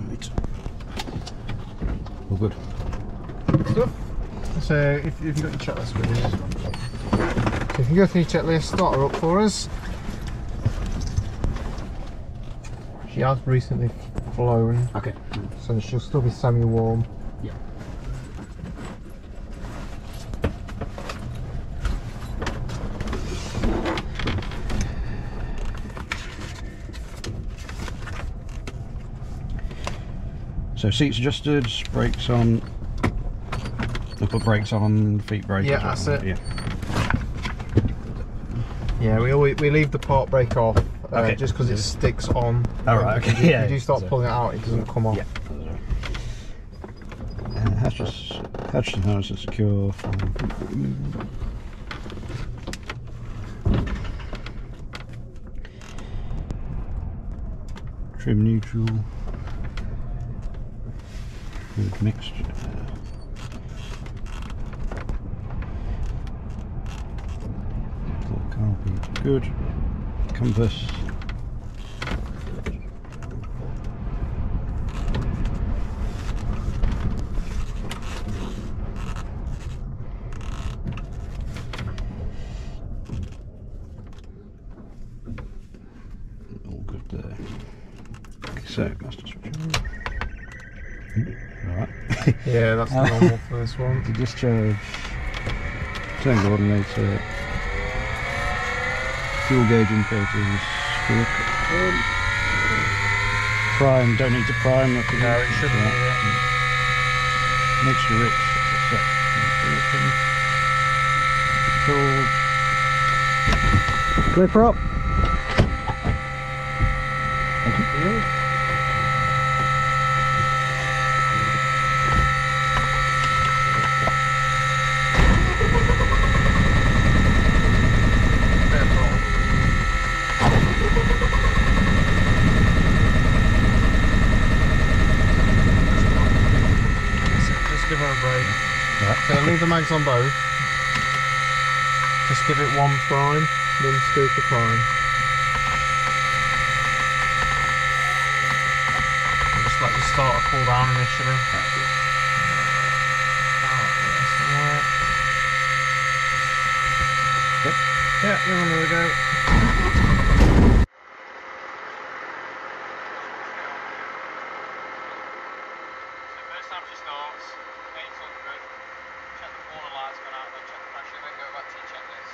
Right. All good. Stuff. So if you've got your checklist with you, so if you go through your checklist, start her up for us. She has recently flown. Okay. So she'll still be semi-warm. Yeah. So seats adjusted, brakes on. We'll put brakes on, feet brake. Yeah, that's it. Yeah. Yeah, we leave the park brake off Okay. just because it sticks on. All right. Okay. If Yeah. you do start pulling it out, it doesn't come off. Yeah. Hatch and harness are secure. Trim neutral. Good mixture. Carpet, good. Compass. All good there. Okay, so that's just alright. Yeah, that's the normal for this one. To discharge, turn coordinator, fuel gauge indicators, fuel prime, don't need to prime, nothing. No, it shouldn't need it. Mixture rich, set. Clipper up. Thank you. Just give her a break. Right. So leave the mags on both. Just give it one prime, then scoop the prime. And just let the starter cool down initially. Yep. Yeah, give her another go. First time she starts, 800, check the corner light's gone out, then check the pressure, then go back to your checklist.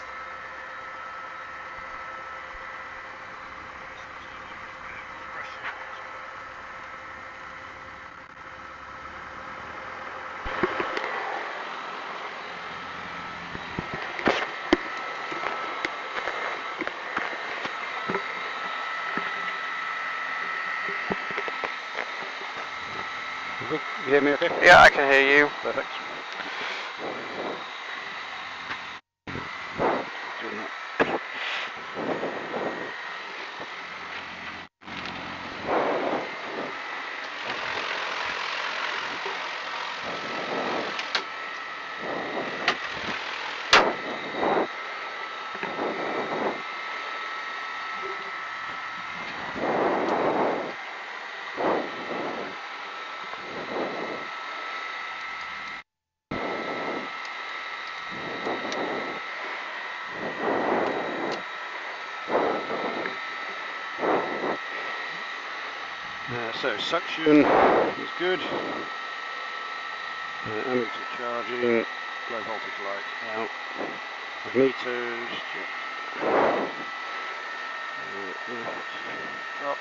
You hear me okay? Yeah, I can hear you. Perfect. Doing that. So suction is good. Ammeter charging, low voltage light out. Meters checked. Left, drop,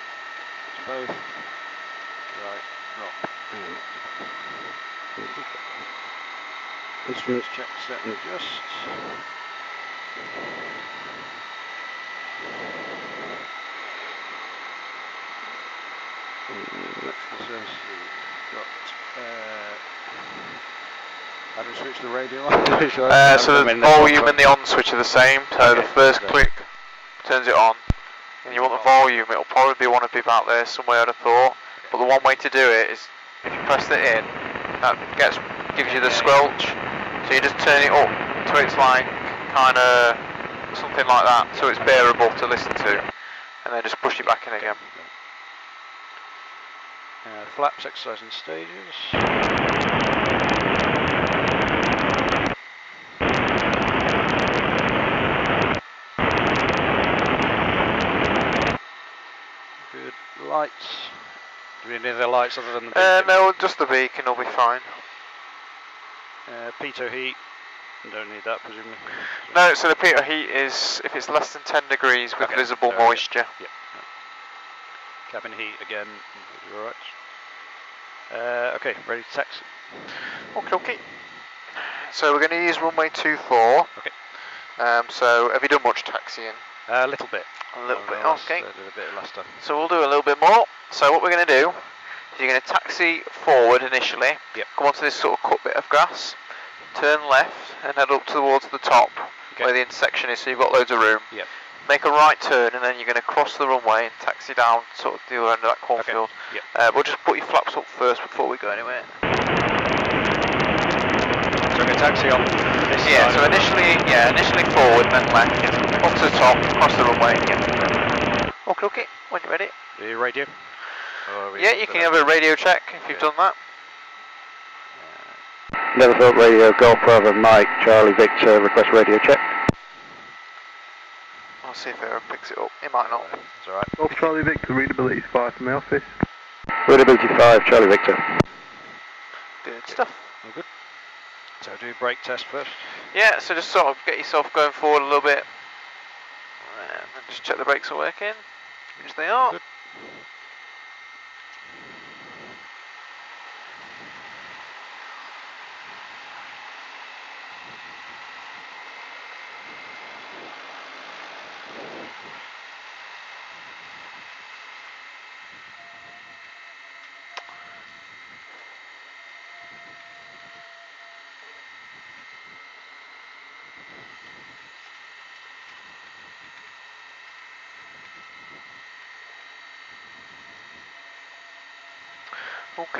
to both. Right, drop, and to both. Instruments check, set and adjust. Electrical services, got how do we switch the radio on? So the volume and the on switch are the same, so the first click turns it on, and you want the volume, it'll probably want to be about there somewhere I'd have thought, but the one way to do it is, if you press it in, that gives you the squelch, so you just turn it up to it's like, kind of, something like that, so it's bearable to listen to, and then just push it back in again. Flaps exercise in stages. Good. Lights. Do we need any other lights other than the beacon? No, just the beacon will be fine. Pitot heat. Don't need that, presumably. No, so the pitot heat is if it's less than 10 degrees with visible moisture. Yep. Cabin heat again. Alright. Okay, ready to taxi. Okay. So we're going to use runway 24. Okay. So have you done much taxiing? A little bit. A little bit, okay. I did a bit last time. So we'll do a little bit more. So what we're going to do is you're going to taxi forward initially. Yep. Come onto this sort of cut bit of grass. Turn left and head up towards the top where the intersection is, so you've got loads of room. Yep. Make a right turn and then you're going to cross the runway and taxi down sort of the other end of that cornfield. Okay. Yep. We'll just put your flaps up first before we go anywhere. So I'm going to taxi on this side. So initially forward, then left, up to the top, across the runway. Okay, when you're ready. Are you radio? Yeah, you can have a radio check if you've done that. Never thought radio, Golf Bravo Mike, Charlie Victor, request radio check. I'll see if Aaron picks it up. He might not. That's alright. Golf Charlie Victor, readability 5 from the office. Readability 5, Charlie Victor. Good stuff. All good. So do brake test first. Yeah, so just sort of get yourself going forward a little bit. And then just check the brakes are working, which they are. Good.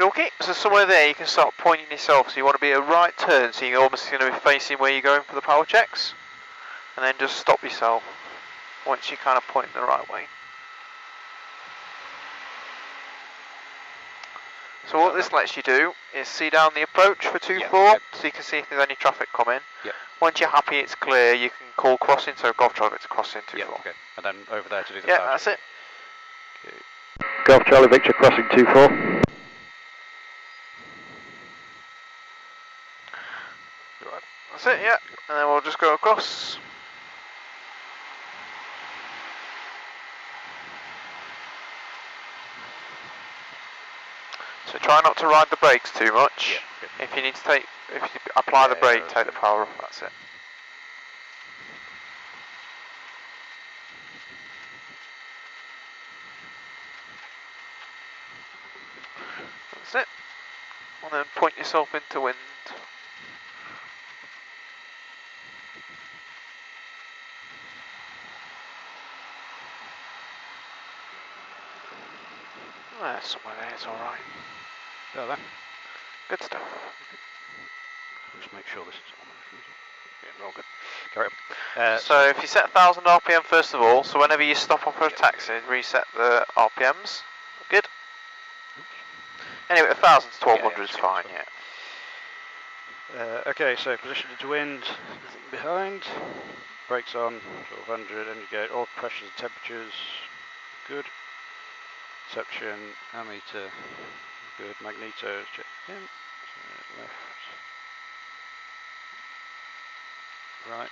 Okay, so somewhere there you can start pointing yourself. So you want to be a right turn, so you're almost going to be facing where you're going for the power checks. And then just stop yourself once you kind of point the right way. So what this lets you do is see down the approach for 2-4, so you can see if there's any traffic coming. Yep. Once you're happy it's clear, you can call crossing, so Golf traffic to crossing 2-4. Yep, okay. And then over there to do the Yeah, power that's check. it. Okay. Golf Charlie Victor, crossing 2-4. Right. That's it, yeah. And then we'll just go across. So try not to ride the brakes too much. Yeah, good. If you apply the brake, take the power off, that's it. That's it. And then point yourself into wind. Somewhere there, it's alright. Oh, there. Good stuff. Just make sure this is on. Yeah, we're all good. Carry on. So if you set 1000 RPM first of all, so whenever you stop off for a taxi, reset the RPMs. Good. Anyway, 1000 to 1200 is fine, yeah. Okay, so position into wind, nothing behind. Brakes on, 1200, engine gate, all pressures and temperatures, good. Suction, ammeter, good. Magneto, check in. So left, right.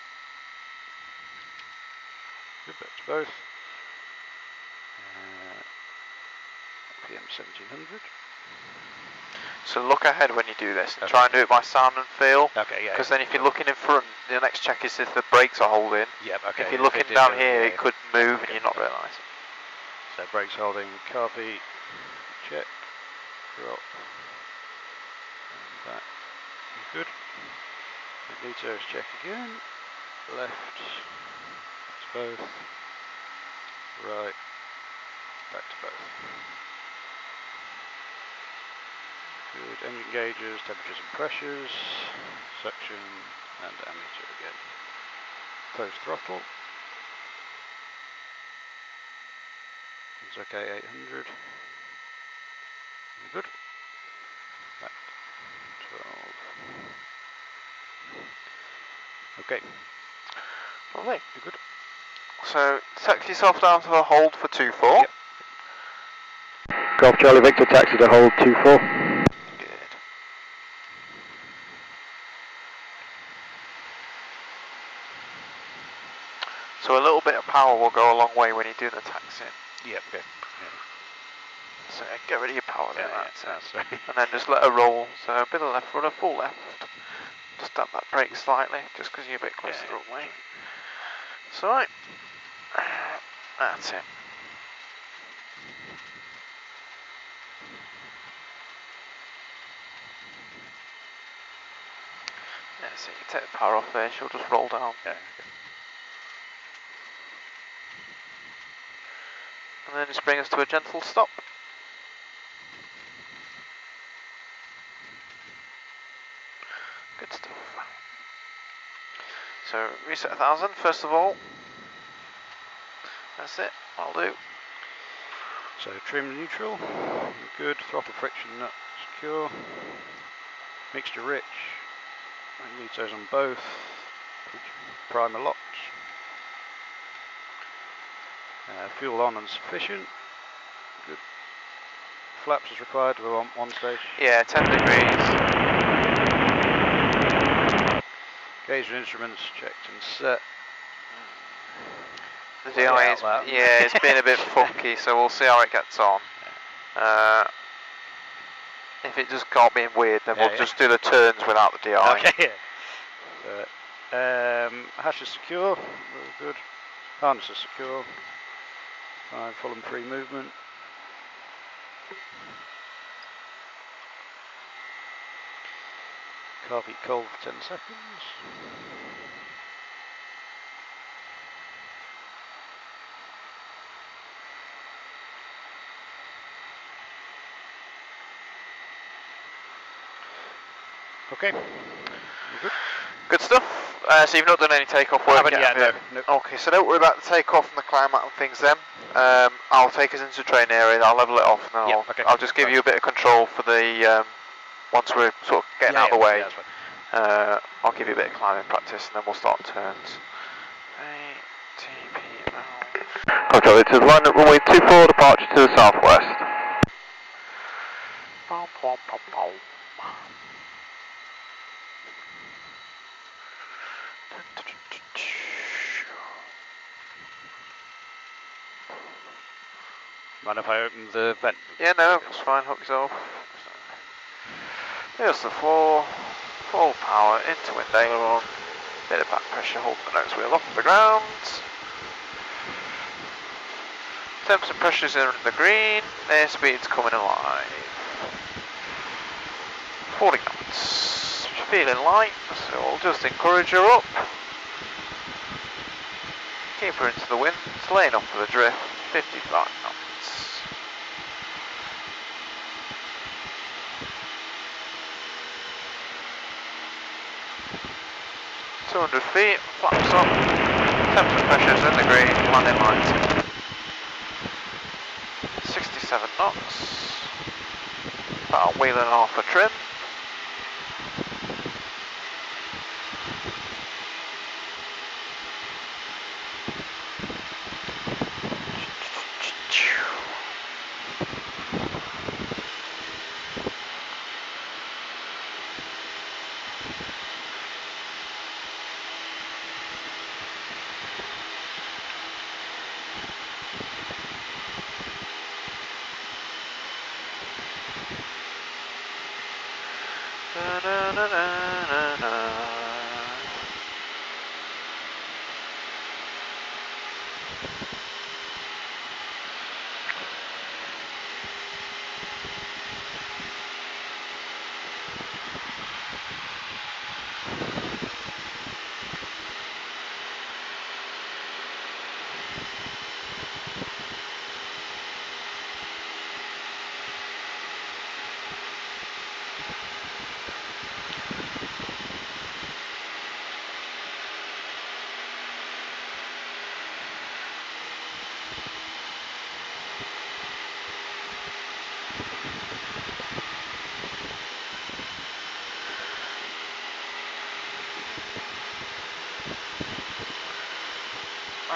Good, back to both. PM 1700. So look ahead when you do this, and try and do it by sound and feel. Okay, yeah. Because then if you're looking in front, the next check is if the brakes are holding. Yep, okay. If you're looking down here, it could move and you're not realising. So brakes holding, copy, check, drop, and that, good. Magnetos check again, left, to both, right, back to both. Good, engine gauges, temperatures and pressures, suction, and ammeter again. Close throttle. It's okay, 800. Good. Back 12. Okay. Lovely. You're good. So taxi yourself down to the hold for 2-4. Yep. Golf Charlie Victor, taxi to hold 24. Good. So a little bit of power will go a long way when you're doing the taxiing. Yep. Okay. So get rid of your power there, That's right. and then just let her roll. So a bit of left, run a full left. Just tap that brake slightly, just because you're a bit closer to the runway. It's alright. That's it. Yeah, so you can take the power off there, she'll just roll down. Yeah. And then just bring us to a gentle stop. Good stuff. So reset 1000 first of all. That's it, I'll do. So trim neutral, good. Throttle friction nut secure. Mixture rich. Magnetos on both. Primer locked. Fuel on and sufficient. Good. Flaps as required. We're on one stage. Yeah, 10 degrees. Gauge and instruments checked and set. The DI is, yeah, it's been a bit funky, so we'll see how it gets on. If it just got being weird, then we'll just do the turns without the DI. Okay, yeah. Hash is secure, very good. Harness is secure. Full and free movement. Car beat cold for 10 seconds. Okay, you're good. Good stuff. So you've not done any takeoff work yet? No. Okay, so don't worry about the takeoff and the climb out and things then. I'll take us into the train area, I'll level it off, and then I'll just give you a bit of control for the, once we're sort of getting out of the way. I'll give you a bit of climbing practice and then we'll start turns. TPL. Okay, this is line up runway 24, departure to the southwest. Bow, bow, bow, bow. Mind if I open the vent? Yeah, no, it's fine, hook yourself. Here's the floor, full power into wind aileron, bit of back pressure, hold the nose wheel off the ground. Temps and pressures are in the green, airspeed's coming alive. 40 knots, feeling light, so we'll just encourage her up. Keep her into the wind, laying off for the drift, 55 knots. 200 feet, flaps up, temps and pressures in the green, landing lights. 67 knots, about a wheel and a half for trim.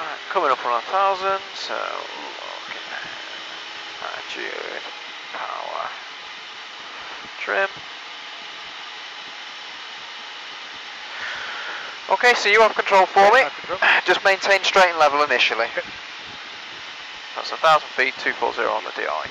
Right, coming up on 1,000, so looking at attitude, power, trim. Okay, so you have control for me. Just maintain straight and level initially. Okay. That's 1,000 feet, 240 on the DI.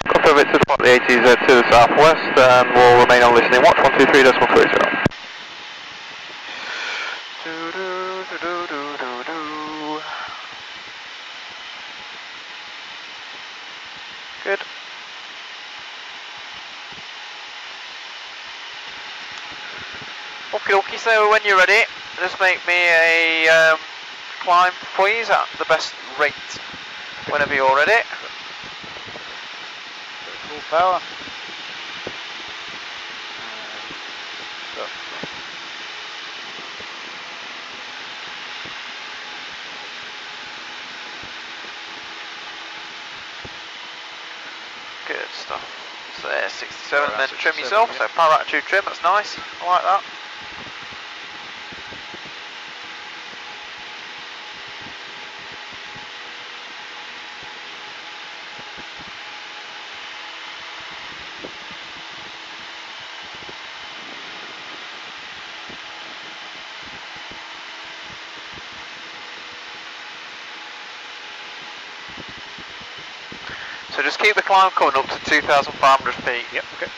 Confirm it's spot the 80Z to the southwest and we'll remain on listening. Watch 123.30. Good. Okie dokie, so when you're ready, just make me a climb please at the best rate whenever you're ready. Full power. Stop. Good stuff. So there's 67 and then 67, trim yourself, yeah. so power attitude trim, that's nice, I like that. So just keep the climb coming up to 2,500 feet. Yep, okay.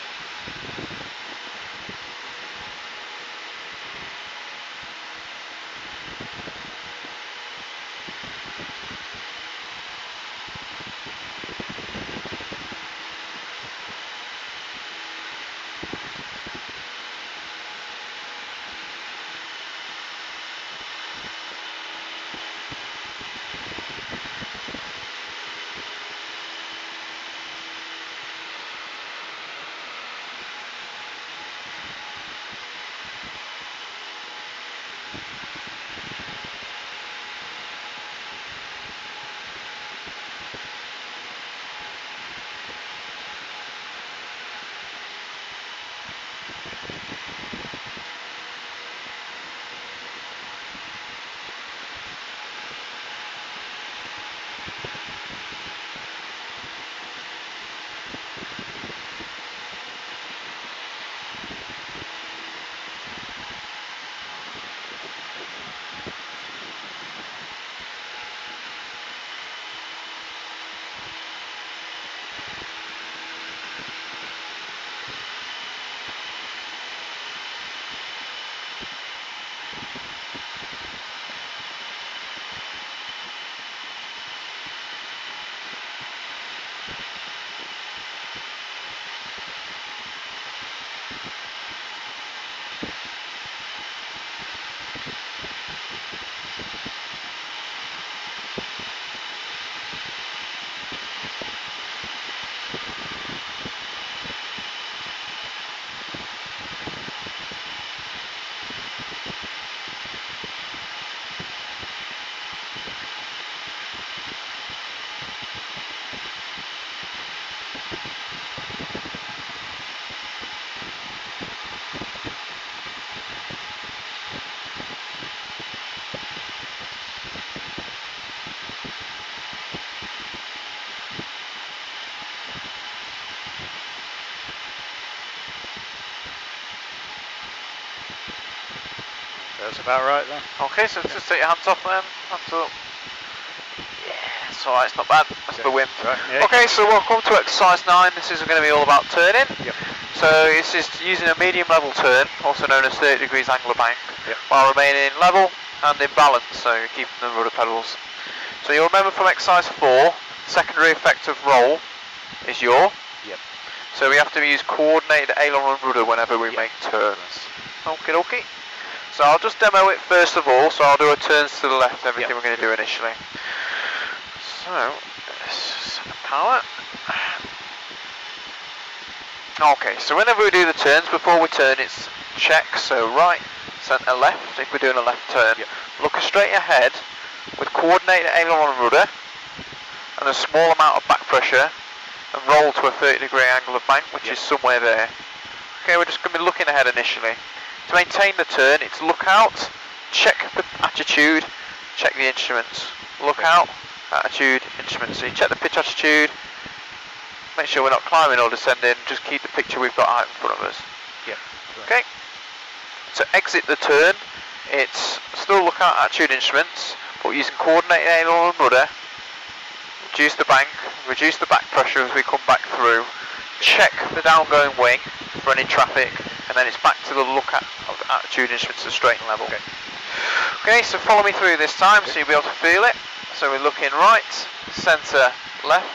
That's about right then. Okay, so just take your hands off then, hands up. Yeah, it's alright, it's not bad, that's the wind. Right, yeah. Okay, so welcome to exercise 9, this is going to be all about turning. Yep. So this is using a medium level turn, also known as 30 degrees angle of bank, Yep. while remaining level and in balance, so you're keeping the rudder pedals. So you'll remember from exercise 4, secondary effect of roll is yaw. Yep. So we have to use coordinated aileron and rudder whenever we Yep. make turns. Okay, okay. So I'll just demo it first of all, so I'll do a turns to the left, everything Yep. we're going to do initially. So, this is power. Okay, so whenever we do the turns, before we turn it's check, so right, centre, left, if we're doing a left turn. Yep. Look straight ahead with coordinated aileron and rudder, and a small amount of back pressure, and roll to a 30-degree angle of bank, which is somewhere there. Okay, we're just going to be looking ahead initially. To maintain the turn, it's look out, check the attitude, check the instruments. Look out, attitude, instruments. So you check the pitch attitude, make sure we're not climbing or descending, just keep the picture we've got out in front of us. Yep. Okay. To exit the turn, it's still look out, attitude, instruments, but using coordinated aileron and rudder. Reduce the bank, reduce the back pressure as we come back through. Check the downgoing wing for any traffic, and then it's back to the look at of the attitude instruments to straight and level. Okay, so follow me through this time so you'll be able to feel it. So we're looking right, centre, left,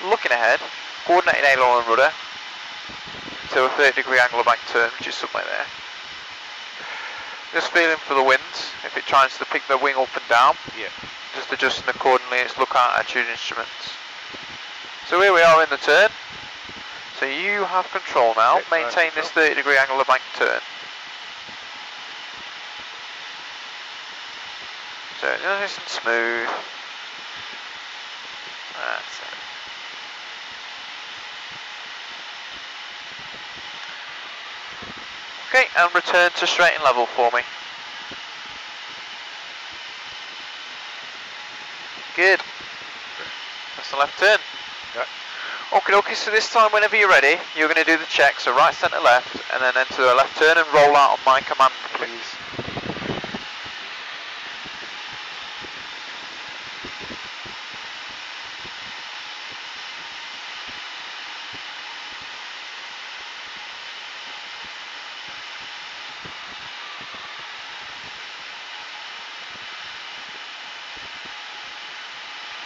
looking ahead, coordinated aileron and rudder to a 30-degree angle of bank turn, which is somewhere there. Just feeling for the wind, if it tries to pick the wing up and down. Just adjusting accordingly, it's look out, attitude instruments. So here we are in the turn. So you have control now, maintain this 30-degree angle of bank turn. So nice and smooth. That's it. Okay, and return to straight and level for me. Good. That's the left turn. Okay, okay, so this time whenever you're ready, you're going to do the check, so right, centre, left, and then enter a left turn and roll out on my command, please.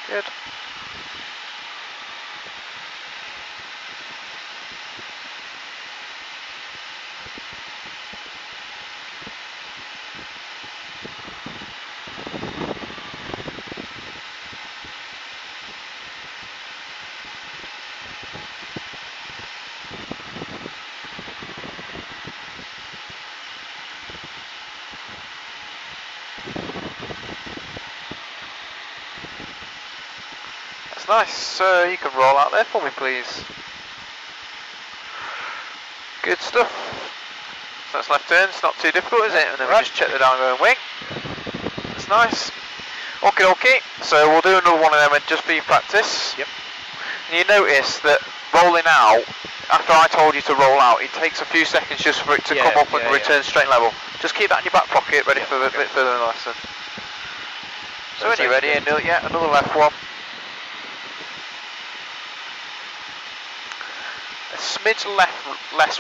Good. Nice, so you can roll out there for me please. Good stuff. So that's left turn, it's not too difficult is it? And then we just check the downgoing wing. That's nice. Okay, okay, so we'll do another one of them just for your practice. Yep. And you notice that rolling out, after I told you to roll out, it takes a few seconds just for it to come up and return straight level. Just keep that in your back pocket, ready for a bit further in the lesson. So when you're ready, another left one. A smidge less left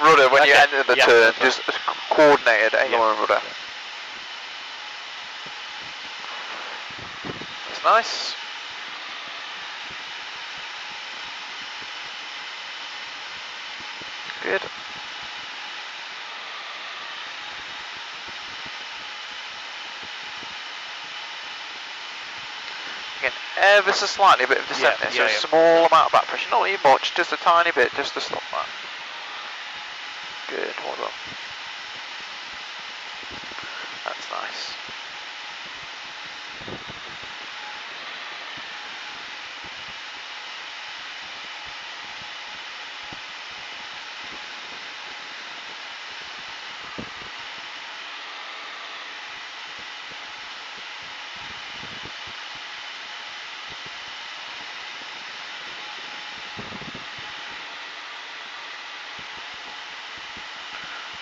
rudder when you enter the turn, just coordinated aileron rudder. That's nice. Good. Again, ever so slightly a bit of descent there, so a small amount of back pressure, not even much, just a tiny bit, just to stop that. Good, well done. That's nice.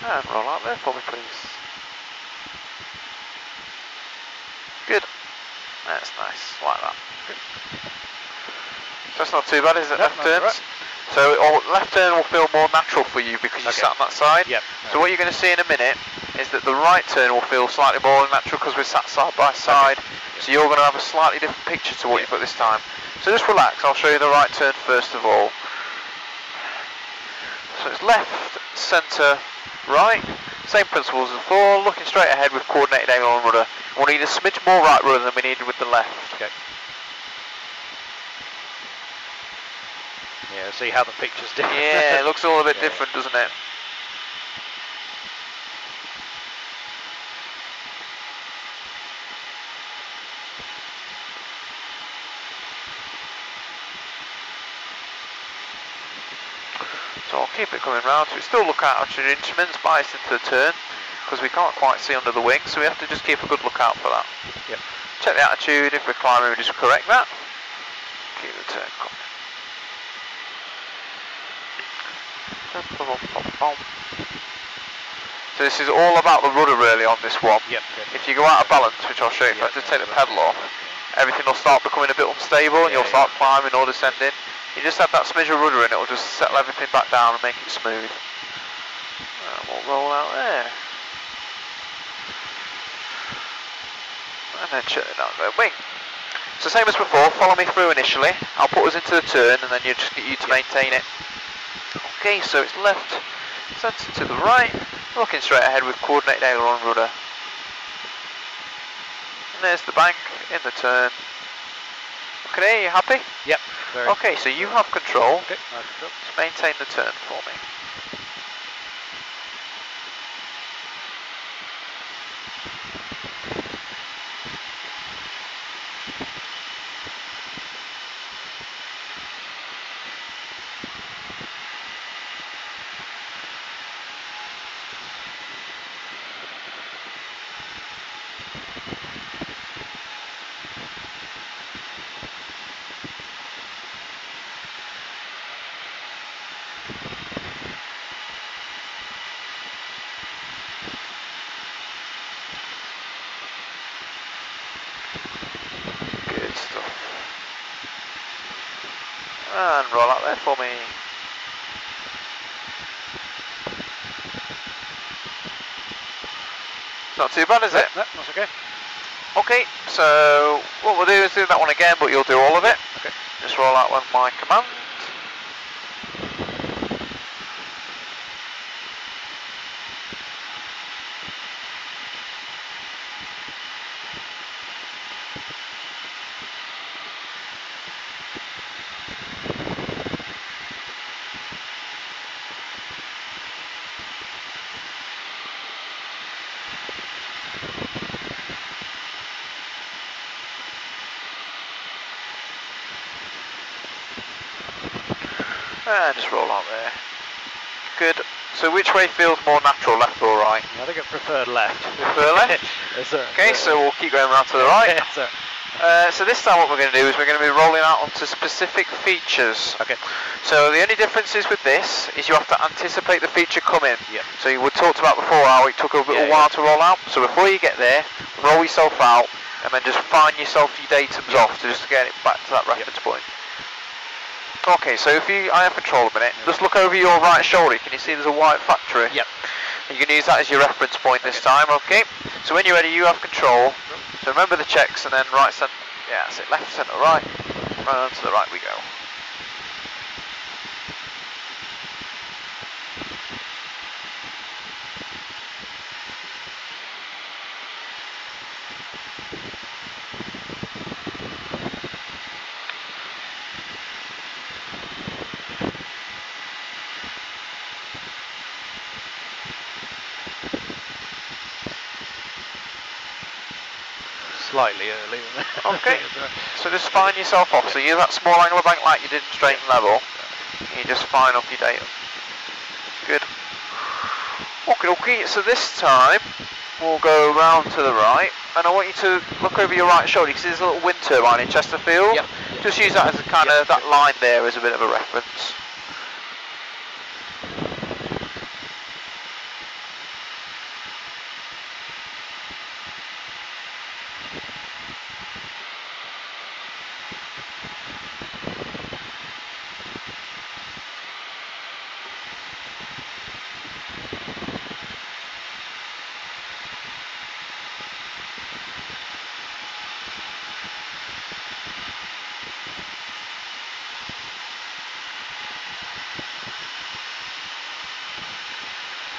And roll out there for me please. Good. That's nice, like that. Good. So that's not too bad, is it? Left turns. Right. So left turn will feel more natural for you because you sat on that side. Yep. So what you're going to see in a minute is that the right turn will feel slightly more natural because we're sat side by side. So you're going to have a slightly different picture to what you've got this time. So just relax, I'll show you the right turn first of all. So it's left, centre, right. Same principles as before, looking straight ahead with coordinated aileron rudder. We'll need a smidge more right rudder than we needed with the left. Okay. Yeah, see how the picture's different. Yeah, it looks all a bit different, doesn't it? keep it coming round. So we still look out at your instruments, bias into the turn, because we can't quite see under the wing, so we have to just keep a good lookout for that. Yep. Check the attitude, if we're climbing we just correct that. Keep the turn coming. So this is all about the rudder really on this one. Yep. If you go out of balance, which I'll show you if I just take the pedal off, everything will start becoming a bit unstable and you'll start climbing or descending. You just have that smidge of rudder and it will just settle everything back down and make it smooth. And we'll roll out there. And then shut it down the wing. So same as before, follow me through initially. I'll put us into the turn and then you just get you to maintain it. Okay, so it's left, centre to the right, looking straight ahead with coordinated aileron rudder. And there's the bank in the turn. Okay, you happy? Yep. Okay, so you have control. Okay, I have control. Just maintain the turn for me. And roll out there for me. Not too bad, is it? No, that's okay. Okay, so what we'll do is do that one again, but you'll do all of it. Okay. Just roll out with my command. And just roll out there. Good. So which way feels more natural, left or right? I think I prefer left. Prefer left? Yes, sir. Okay, so we'll keep going round to the right. Yes, sir. So this time what we're going to do is we're going to be rolling out onto specific features. Okay. So the only difference is with this is you have to anticipate the feature coming. Yep. So we talked about before how it took a little while to roll out. So before you get there, roll yourself out and then just find yourself your datums off to just get it back to that reference point. Okay, so if I have control a minute, just look over your right shoulder. Can you see there's a white factory? Yep. You can use that as your reference point this time, okay? So when you're ready, you have control. So remember the checks and then right, centre, yeah, that's it, left, centre, right. Right to the right we go. Slightly early. Okay, so just find yourself off. So use that small angle of bank like you did in straight and level. You just fine off your datum. Good. Okay, so this time we'll go round to the right, and I want you to look over your right shoulder because there's a little wind turbine in Chesterfield. Yep. Just use that as a kind of that line there as a bit of a reference.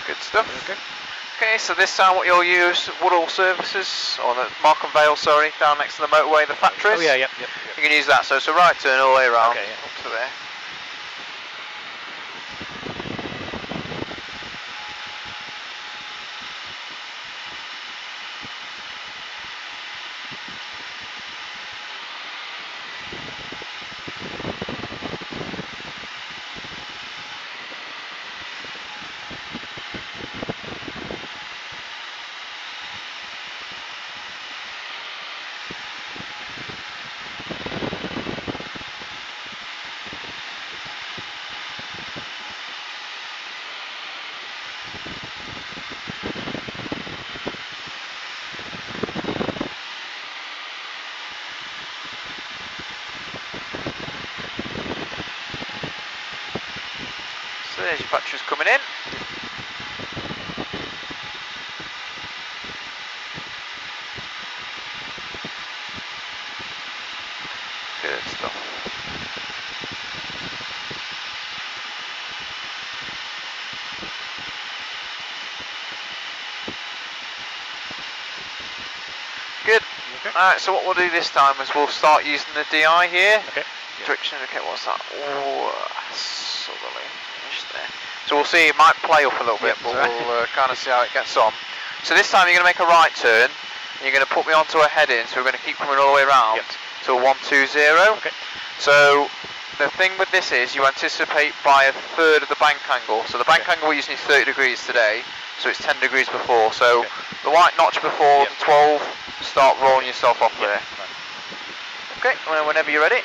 Good stuff. Okay, so this time what you'll use, Woodall Services, or the Markham Vale, sorry, down next to the motorway, the factories. Oh yeah, yep. You can use that, so it's a right turn all the way around, okay, up to there. There's your batteries coming in. Good stuff. Good. Okay. Alright, so what we'll do this time is we'll start using the DI here. Okay. Direction indicator, what's that? Oh, southerly. Just there. So we'll see, it might play up a little bit, but we'll kind of see how it gets on. So this time you're going to make a right turn, and you're going to put me onto a head-in, so we're going to keep coming all the way around to a 120. Okay. So the thing with this is you anticipate by a third of the bank angle. So the bank angle we're using is 30 degrees today, so it's 10 degrees before. So the white notch before the 12, start rolling yourself off there. Right. Okay, whenever you're ready.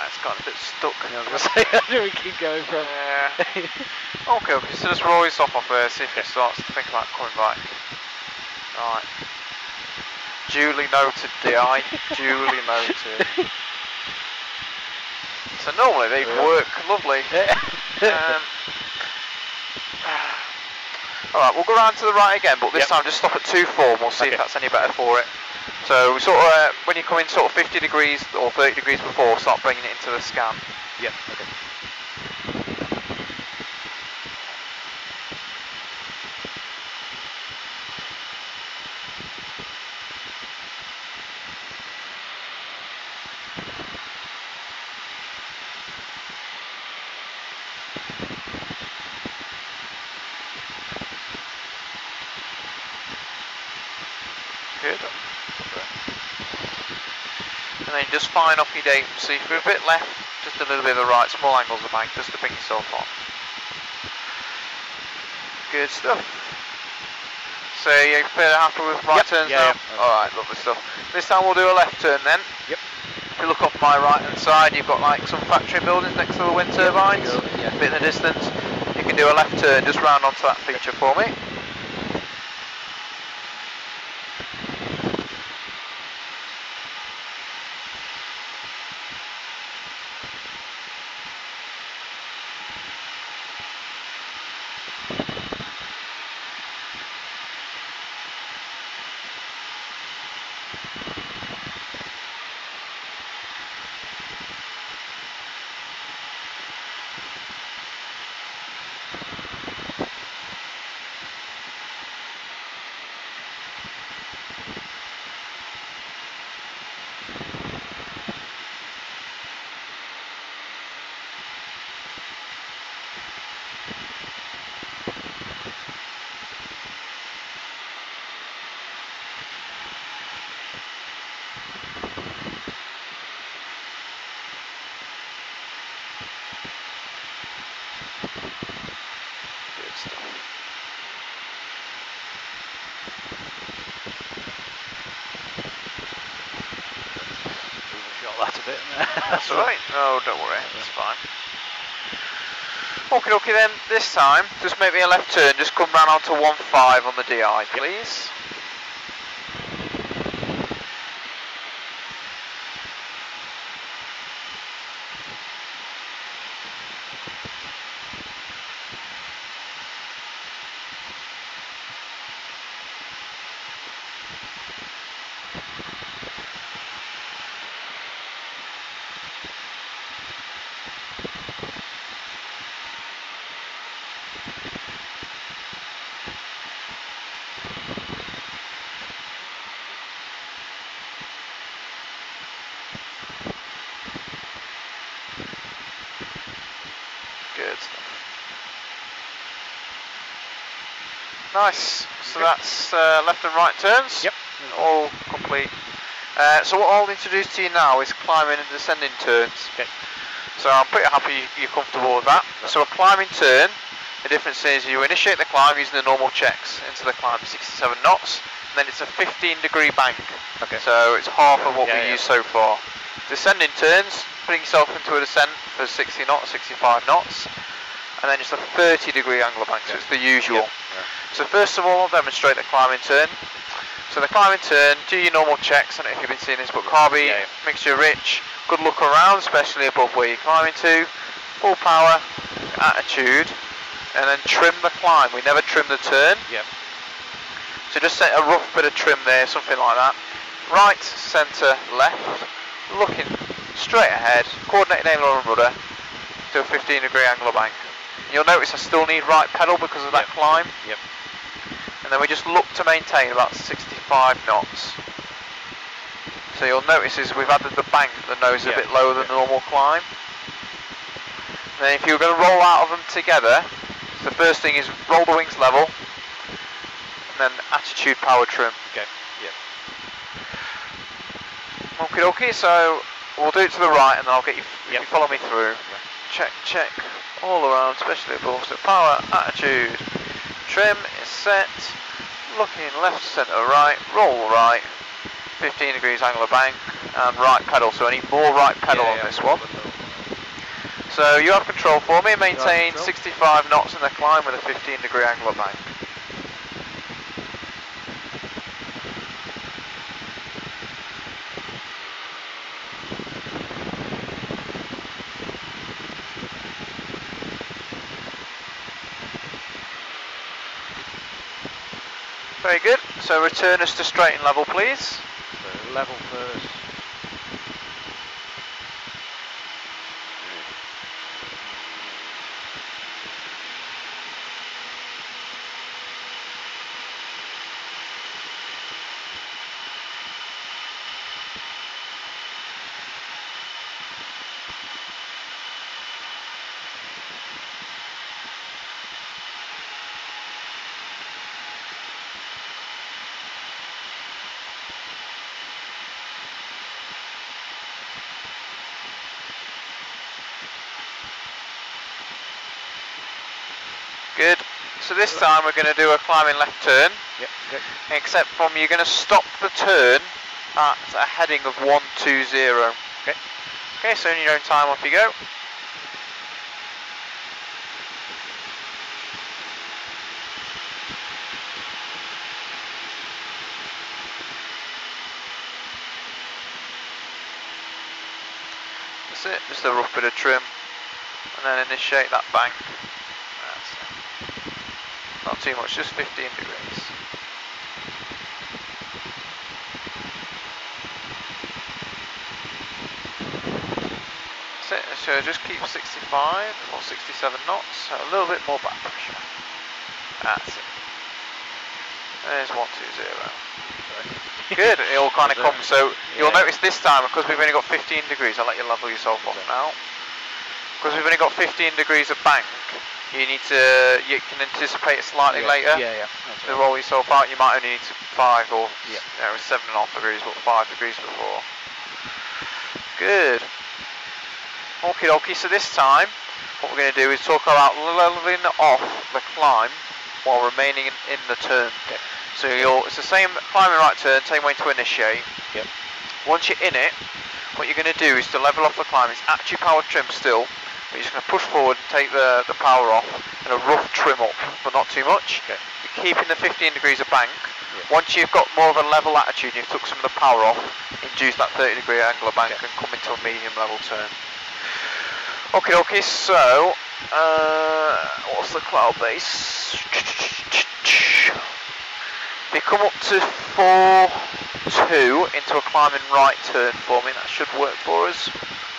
It's got a bit stuck. I was going to say, how do we keep going from? Okay, so just roll yourself off there, see if it starts to think about coming back. Right. Duly noted, DI. Duly noted. So normally they work lovely. Alright, we'll go around to the right again, but this time just stop at 2.4 and we'll see if that's any better for it. So sort of when you come in sort of 50 degrees or 30 degrees before, start bringing it into the scan. Yep, okay. Good. And then just fine off your date. So if you're a bit left, just a little bit of the right, small angles of the bank, just to bring yourself on. Good stuff. So you're fairly happy with right turns now? Alright, lovely stuff. This time we'll do a left turn then. Yep. If you look off my right hand side, you've got like some factory buildings next to the wind turbines. A bit in the distance. You can do a left turn, just round onto that feature for me. That's alright. No, don't worry, it's fine. Okay, okay then, this time, just make me a left turn, just come round onto 1.5 on the DI, please. Good stuff. Nice. So that's left and right turns. Yep. All complete. So what I'll introduce to you now is climbing and descending turns. Okay. So I'm pretty happy you're comfortable with that. So a climbing turn, the difference is you initiate the climb using the normal checks into the climb, 67 knots, and then it's a 15-degree bank. Okay. So it's half of what we used so far. Descending turns, putting yourself into a descent for 60 knots, 65 knots, and then just a 30-degree angle of bank, so it's the usual. So first of all, I'll demonstrate the climbing turn. So the climbing turn, do your normal checks. I don't know if you've been seeing this, but carby, mixture rich, good look around, especially above where you're climbing to, full power, attitude, and then trim the climb. We never trim the turn. Yep. So just set a rough bit of trim there, something like that. Right, centre, left, looking straight ahead, coordinated aileron and rudder to a 15-degree angle of bank. You'll notice I still need right pedal because of that climb. Yep. And then we just look to maintain about 65 knots. So you'll notice is we've added the bank, the nose a bit lower than the normal climb. And then if you're going to roll out of them together, so the first thing is roll the wings level, and then attitude power trim. Okay. Yep. Okie dokie, so we'll do it to the right and then I'll get you, you follow me through. Check, check, all around, especially above. So power, attitude, trim is set, looking left, centre, right, roll right, 15 degrees angle of bank, and right pedal, so I need more right pedal on this one. So you have control for me, maintain 65 knots in the climb with a 15-degree angle of bank. Very good, so return us to straight and level please. So level first. Good. So this time we're going to do a climbing left turn. Yep. Okay. Except from you're going to stop the turn at a heading of 120. Okay. Okay, so in your own time, off you go. That's it, just a rough bit of trim. And then initiate that bank. That's it. Not too much, just 15 degrees. That's it, so just keep 65 or 67 knots, so a little bit more back pressure. That's it. There's 120. Good, it all kind of comes, so you'll notice this time, because we've only got 15 degrees, I'll let you level yourself off now. Because we've only got 15 degrees of bank, you can anticipate it slightly later. To roll yourself out, you might only need 5 or 7.5 degrees, but 5 degrees before. Good. Okie dokie, so this time, what we're going to do is talk about leveling off the climb while remaining in the turn. Okay. So it's the same climbing right turn, same way to initiate. Yep. Once you're in it, what you're going to do is to level off the climb. It's actually power trim still, but you're just going to push forward and take the power off and a rough trim up, but not too much. Okay. You're keeping the 15 degrees of bank. Once you've got more of a level attitude and you've took some of the power off, induce that 30-degree angle of bank and come into a medium level turn. Okay, okay, so what's the cloud base? If you come up to 4.2 into a climbing right turn for me, that should work for us.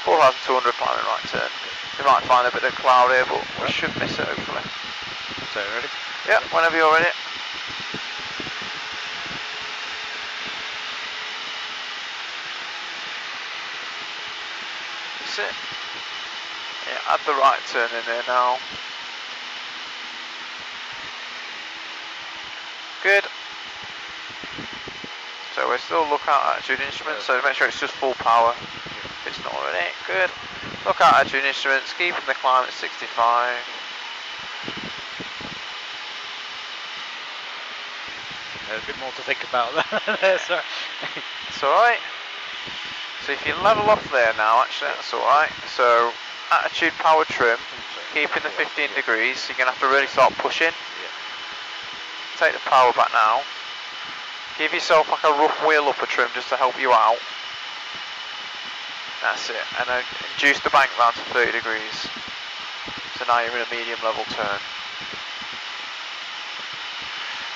4,200 climbing right turn. We might find a bit of cloud here, but we should miss it hopefully. So ready? Yeah, whenever you're ready. That's it. Yeah, add the right turn in there now. Good. So we're still lookout attitude instruments, so make sure it's just full power. If it's not already, good. Lookout attitude instruments, keeping the climb at 65. There's a bit more to think about there, sorry. It's alright. So if you level off there now, actually that's alright. So attitude power trim, keeping the 15 degrees, so you're going to have to really start pushing. Take the power back now. Give yourself like a rough wheel upper trim just to help you out. That's it. And then reduce the bank round to 30 degrees. So now you're in a medium level turn.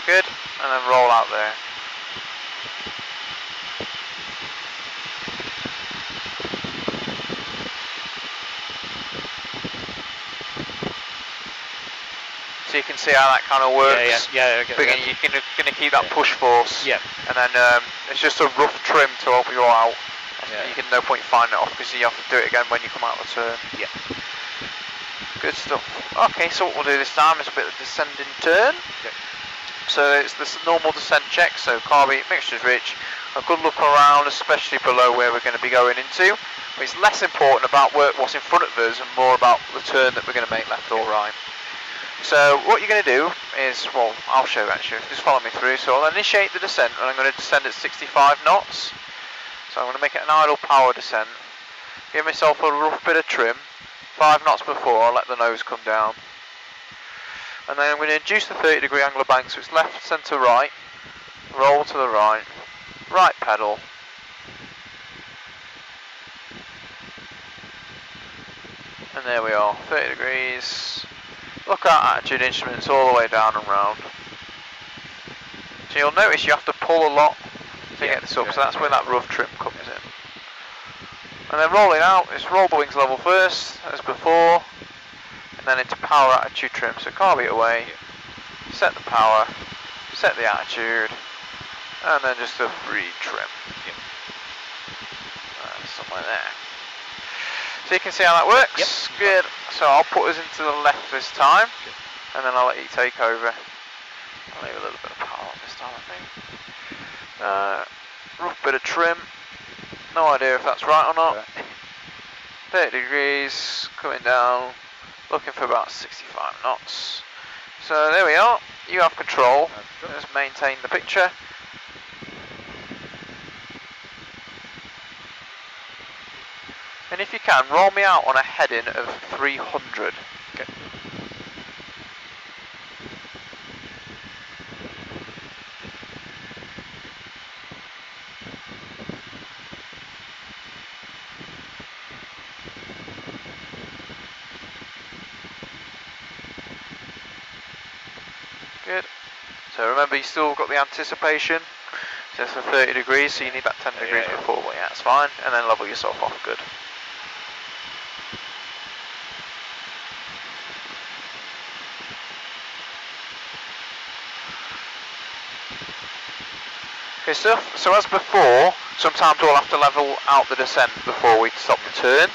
Good. And then roll out there. So you can see how that kind of works. Yeah. But again, you're going to keep that push force. Yeah. And then it's just a rough trim to help you out. Yeah. You can no point finding it off because you have to do it again when you come out of the turn. Yeah. Good stuff. Okay, so what we'll do this time is a bit of a descending turn. Yep. So it's this normal descent check, so carby, mixture's rich, a good look around, especially below where we're going to be going into. But it's less important about what's in front of us and more about the turn that we're going to make left or right. So what you're going to do is, well, I'll show you actually, just follow me through. So I'll initiate the descent and I'm going to descend at 65 knots. So I'm going to make it an idle power descent. Give myself a rough bit of trim. 5 knots before, I'll let the nose come down. And then I'm going to induce the 30 degree angle of bank, so it's left, centre, right. Roll to the right. Right pedal. And there we are, 30 degrees. Look at attitude instruments all the way down and round. So you'll notice you have to pull a lot to get this up, so that's where that rough trim comes in. And then rolling out, is roll the wings level first, as before, and then into power attitude trim. So carby it away, set the power, set the attitude, and then just a free trim. Somewhere there. So you can see how that works. Yep. Good. So I'll put us into the left this time, and then I'll let you take over. I'll leave a little bit of power on this time, I think. Rough bit of trim. No idea if that's right or not. 30 degrees, coming down, looking for about 65 knots. So there we are. You have control. Just maintain the picture. And if you can, roll me out on a heading of 300. Okay. Good. So remember, you still got the anticipation. So it's for 30 degrees, so you need that 10 degrees before. But yeah, that's fine. And then level yourself off. Good. Okay, so as before, sometimes we'll have to level out the descent before we stop the turn.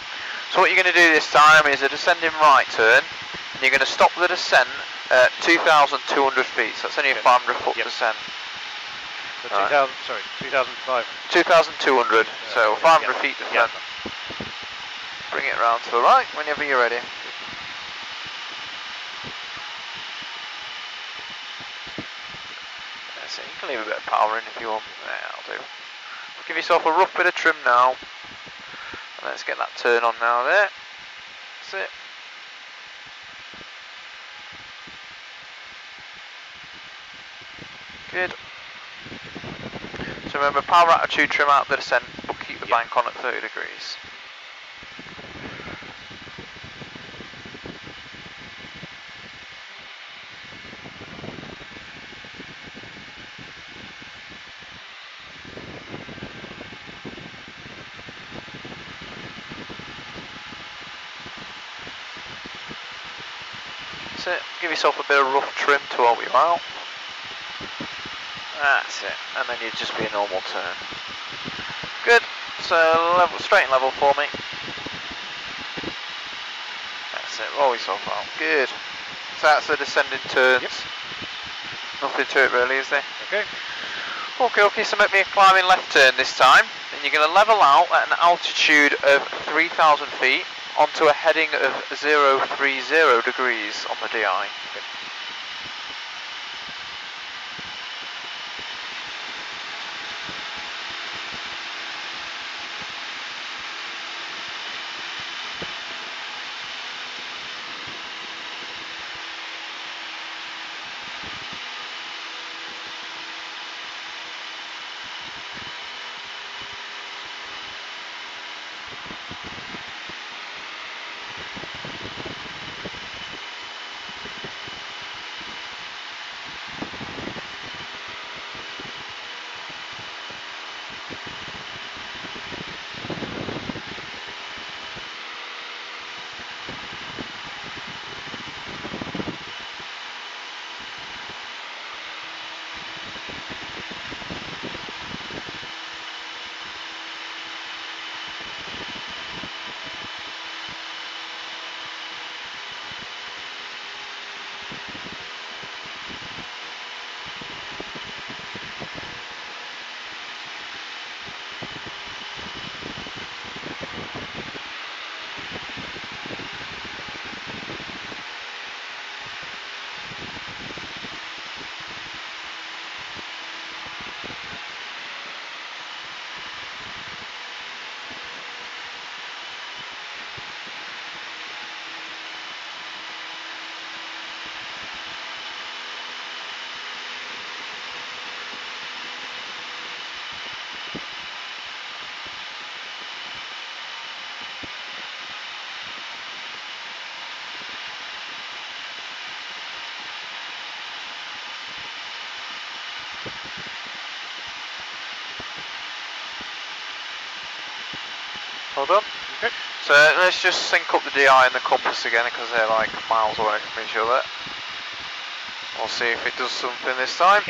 So what you're going to do this time is a descending right turn, and you're going to stop the descent at 2,200 feet, so that's only a 500 foot descent. So 2,000, sorry, 2,500. 2,200, so 500 feet descent. Yeah. Bring it round to the right whenever you're ready. So you can leave a bit of power in if you want. Yeah, I'll do. Give yourself a rough bit of trim now. And let's get that turn on now there. That's it. Good. So remember, power attitude trim out the descent, but keep the bank on at 30 degrees. That's it. Give yourself a bit of rough trim to help you out. That's it. And then you'd just be a normal turn. Good. So level, straight and level for me. That's it, roll yourself out. Good. So that's the descending turns. Yep. Nothing to it really, is there? Okay. Okay, so make me a climbing left turn this time. And you're going to level out at an altitude of 3,000 feet onto a heading of 030 degrees on the DI. Okay. Hold on. Okay. So let's just sync up the DI and the compass again because they're like miles away from each other. We'll see if it does something this time.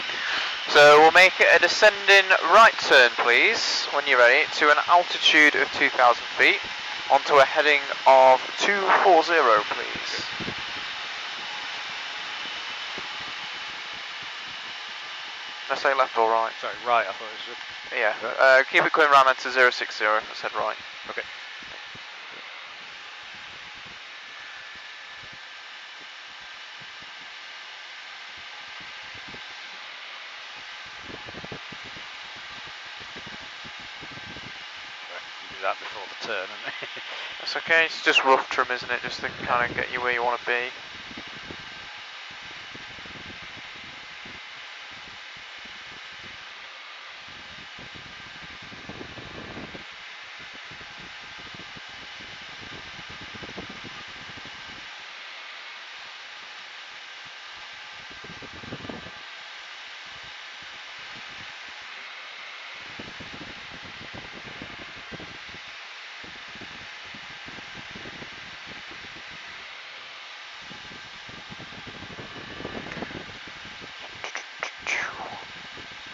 So we'll make it a descending right turn, please, when you're ready, to an altitude of 2,000 feet onto a heading of 240, please. Okay. Let's say left or right. Sorry, right, I thought it was. Yeah, keep it going round to 060, I said right. Okay. You do that before the turn, isn't it? That's okay, it's just rough trim, isn't it, just to kind of get you where you want to be.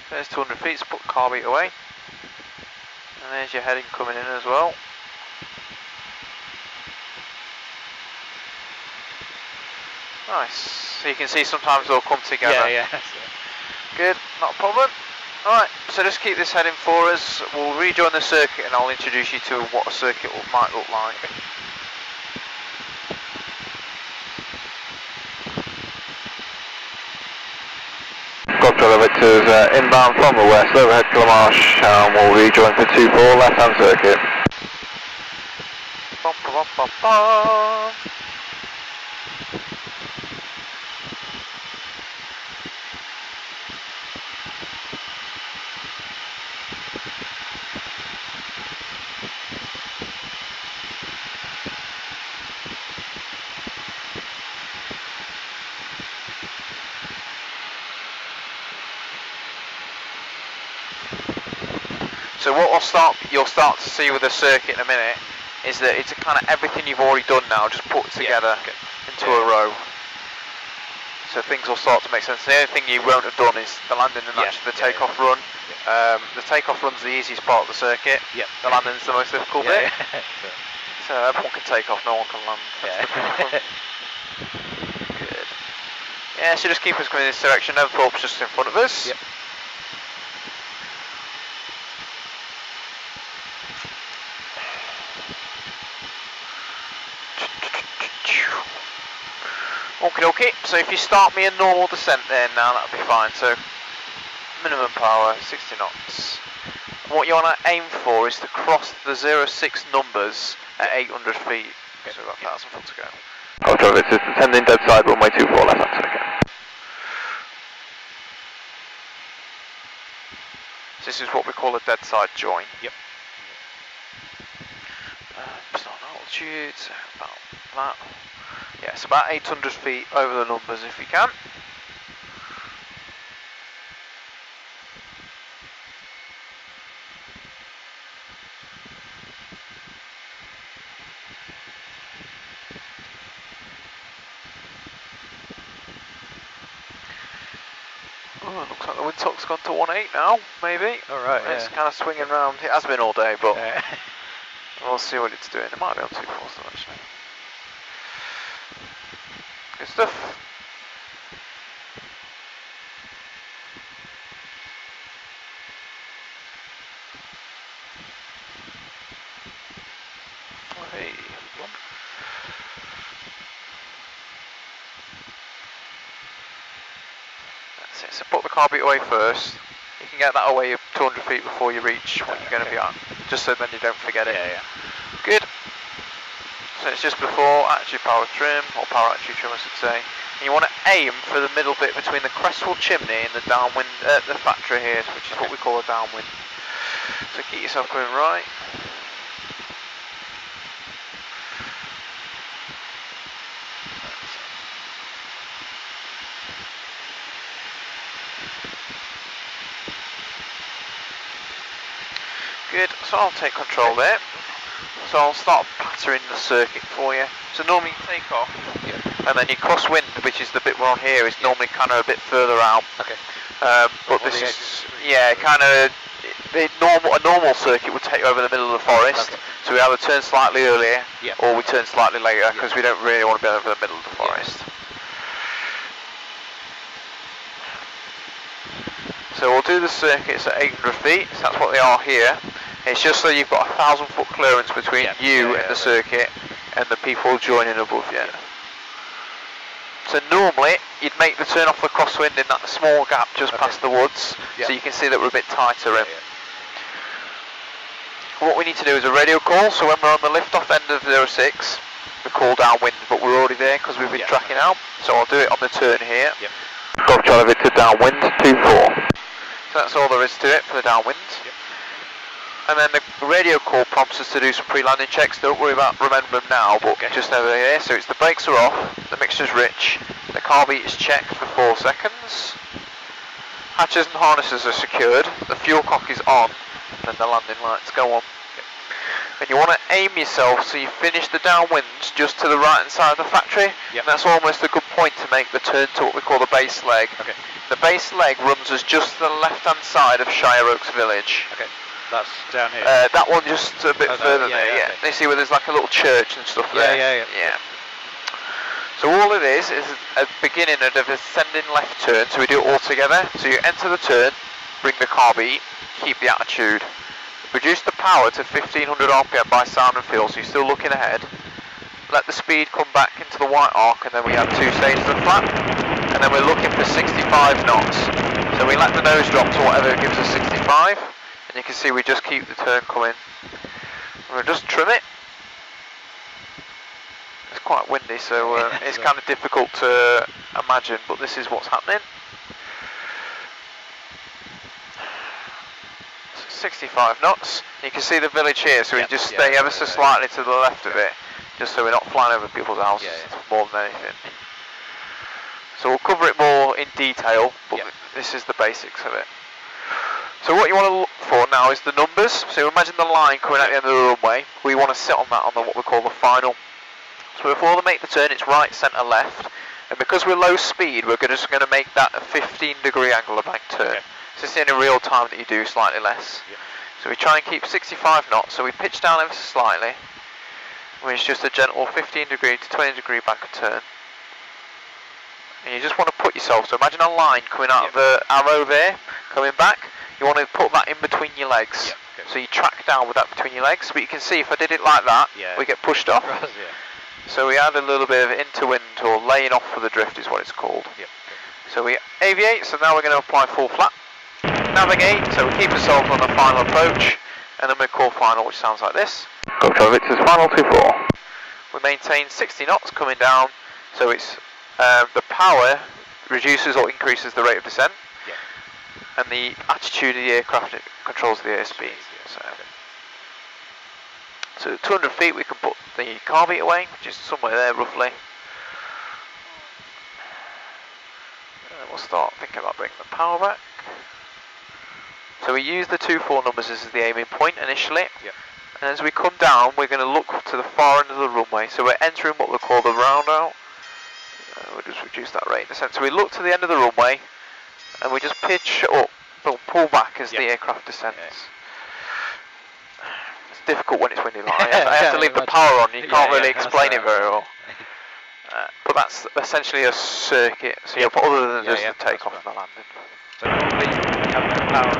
There's 200 feet, so put the car beat away. And there's your heading coming in as well. Nice. So you can see sometimes they'll come together. Yeah. Good, not a problem. Alright, so just keep this heading for us. We'll rejoin the circuit and I'll introduce you to what a circuit might look like. Elevators inbound from the west, overhead Kilomarsh, and we'll rejoin for 24 left hand circuit. Bum, bum, bum, bum. So what you'll start to see with the circuit in a minute is that it's kind of everything you've already done now, just put together into a row. So things will start to make sense. The only thing you won't have done is the landing and actually the takeoff run. The takeoff run's the easiest part of the circuit. The landing's the most difficult bit. So everyone can take off, no one can land. That's the problem. Good. Yeah, so just keep us going in this direction. Everthorpe's just in front of us. Yep. Okay, okay. So if you start me a normal descent there now, that'll be fine. So minimum power, 60 knots. What you want to aim for is to cross the 06 numbers at 800 feet. Okay. So about 1,000 foot to go. Hotel, this is descending dead side, runway 24 left hand second. This is what we call a dead side join. Yep. Start altitude, so about that. Yeah, it's about 800 feet over the numbers if you can. Oh, it looks like the windsock's gone to 1.8 now, maybe. Alright, It's yeah. kind of swinging round. It has been all day, but Yeah. we'll see what it's doing. It might be on 2.4 still, actually. Good stuff. Hey. That's it. So put the car beat away first. You can get that away 200 feet before you reach what you're going to be at, just so then you don't forget it. Yeah. Good. So it's just before attitude power trim, or power attitude trim I should say. And you want to aim for the middle bit between the Crestwell chimney and the downwind, the factory here, which is what we call a downwind. So keep yourself going right. Good, so I'll take control there. So I'll start pattering the circuit for you. So normally you take off, and then you cross wind, which is the bit we're on here, is normally kind of a bit further out. Okay. But this is, yeah, kind of, a normal circuit would take you over the middle of the forest. Okay. So we either turn slightly earlier, Yeah. or we turn slightly later, because we don't really want to be over the middle of the forest. So we'll do the circuits at 800 feet, so that's what they are here. It's just so you've got 1,000 foot clearance between you and the circuit and the people joining above you. So normally you'd make the turn off the crosswind in that small gap just past the woods, so you can see that we're a bit tighter in. What we need to do is a radio call, so when we're on the lift-off end of 06, we call downwind, but we're already there because we've been tracking out. So I'll do it on the turn here. Golf Charlie Victor downwind 24. So that's all there is to it for the downwind. And then the radio call prompts us to do some pre-landing checks. Don't worry about remembering them now, but just over here. So it's the brakes are off, the mixture's rich, the car beat is checked for 4 seconds, hatches and harnesses are secured, the fuel cock is on, and then the landing lights go on. And you want to aim yourself so you finish the downwinds just to the right hand side of the factory. And that's almost a good point to make the turn to what we call the base leg. The base leg runs us just to the left hand side of Shire Oaks Village. That's down here. That one just a bit further there, You see where there's like a little church and stuff there? Yeah. So all it is a beginning of a descending left turn, so we do it all together. So you enter the turn, bring the car beat, keep the attitude. Reduce the power to 1500 RPM by sound and feel, so you're still looking ahead. Let the speed come back into the white arc, and then we have 2 stages of flap. And then we're looking for 65 knots. So we let the nose drop to whatever gives us 65. And you can see we just keep the turn coming. And we'll just trim it. It's quite windy, so it's kind of difficult to imagine, but this is what's happening. 65 knots. You can see the village here, so we just stay ever so slightly to the left of it, just so we're not flying over people's houses more than anything. So we'll cover it more in detail, but this is the basics of it. So what you want to look for now is the numbers. So imagine the line coming at the end of the runway. We want to sit on that on what we call the final. So before they make the turn, it's right, centre, left. And because we're low speed, we're just going to make that a 15-degree angle of bank turn. So it's the only real time that you do slightly less. So we try and keep 65 knots, so we pitch down ever so slightly. which is just a gentle 15 degree to 20 degree back turn. And you just want to put yourself, so imagine a line coming out of the arrow there, coming back. You want to put that in between your legs. Yep, okay. So you track down with that between your legs, but you can see if I did it like that, we get pushed off. So we add a little bit of interwind, or laying off for the drift is what it's called. Yep. So we aviate, so now we're going to apply full flat. Navigate, so we keep ourselves on the final approach, and then we call final, which sounds like this. October Victor's final 24. We maintain 60 knots coming down, so it's the power reduces or increases the rate of descent, and the attitude of the aircraft controls the airspeed. So 200 feet we can put the car beat away, which is somewhere there roughly. And we'll start thinking about bringing the power back. So we use the 2-4 numbers as the aiming point initially. And as we come down, we're going to look to the far end of the runway. So we're entering what we call the round out. We'll just reduce that rate of descent. So we look to the end of the runway, and we just pitch up, pull back as the aircraft descends. It's difficult when it's windy like that. I have to leave the power on, you can't really explain it very well. But that's essentially a circuit, so other than just the takeoff and the landing. So normally you have no power.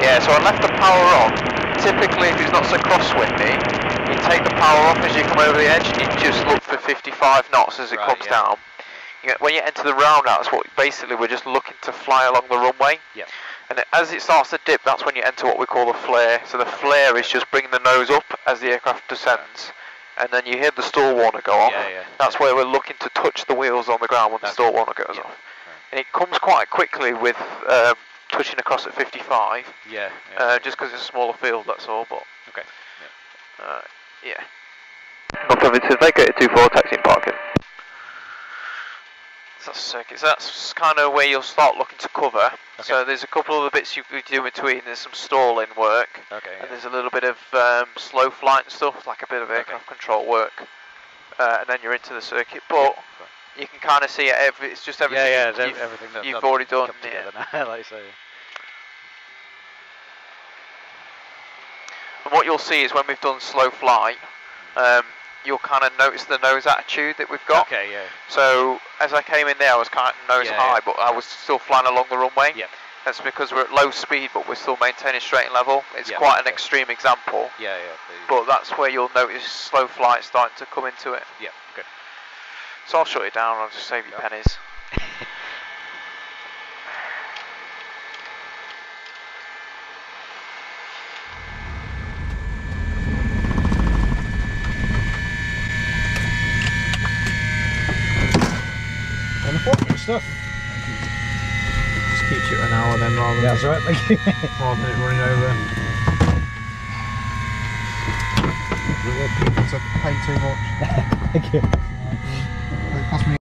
Yeah, so I left the power on. Typically, if it's not so crosswindy, you take the power off as you come over the edge, and you just look for 55 knots as it comes down. When you enter the round out, that's what basically we're just looking to fly along the runway. And as it starts to dip, that's when you enter what we call the flare. So the flare is just bringing the nose up as the aircraft descends, and then you hear the stall warner go off. That's where we're looking to touch the wheels on the ground when the stall warner goes off. And it comes quite quickly with touching across at 55. Just because it's a smaller field, that's all. But October Victor's vacated 24, taxi parking. That's circuits. That's kind of where you'll start looking to cover. So there's a couple of the bits you can do between. There's some stalling work, and there's a little bit of slow flight and stuff, like a bit of aircraft control work, and then you're into the circuit. But you can kind of see it. It's just everything. Everything that you've already done. Like you say. And what you'll see is when we've done slow flight, you'll kind of notice the nose attitude that we've got. So as I came in there, I was kind of nose high, but I was still flying along the runway. That's because we're at low speed, but we're still maintaining straight and level. It's quite an extreme example. But that's where you'll notice slow flight starting to come into it. So I'll shut it down. I'll just save you pennies. Good stuff. Just keeps you an hour then rather than That's right, thank you. rather than it running over. People to pay too much. Thank you. It cost me